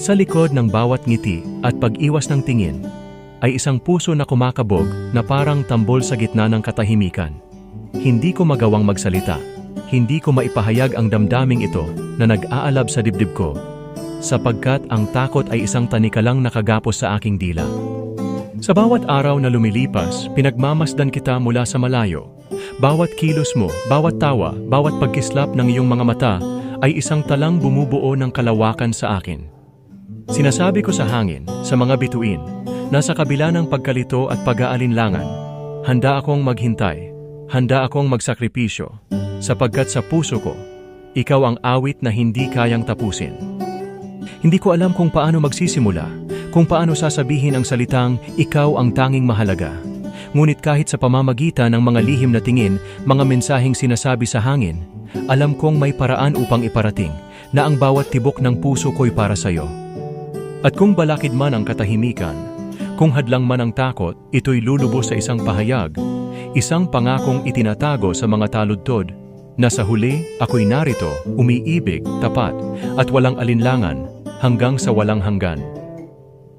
Sa likod ng bawat ngiti at pag-iwas ng tingin, ay isang puso na kumakabog na parang tambol sa gitna ng katahimikan. Hindi ko magawang magsalita. Hindi ko maipahayag ang damdaming ito na nag-aalab sa dibdib ko, sapagkat ang takot ay isang tanikalang nakagapos sa aking dila. Sa bawat araw na lumilipas, pinagmamasdan kita mula sa malayo. Bawat kilos mo, bawat tawa, bawat pagkislap ng iyong mga mata ay isang talang bumubuo ng kalawakan sa akin. Sinasabi ko sa hangin, sa mga bituin, nasa kabila ng pagkalito at pag-aalinlangan, handa akong maghintay, handa akong magsakripisyo, sapagkat sa puso ko, ikaw ang awit na hindi kayang tapusin. Hindi ko alam kung paano magsisimula, kung paano sasabihin ang salitang, ikaw ang tanging mahalaga. Ngunit kahit sa pamamagitan ng mga lihim na tingin, mga mensaheng sinasabi sa hangin, alam kong may paraan upang iparating na ang bawat tibok ng puso ko'y para sa'yo. At kung balakid man ang katahimikan, kung hadlang man ang takot, ito'y lulubos sa isang pahayag, isang pangakong itinatago sa mga taludtod, na sa huli, ako'y narito, umiibig, tapat, at walang alinlangan, hanggang sa walang hanggan.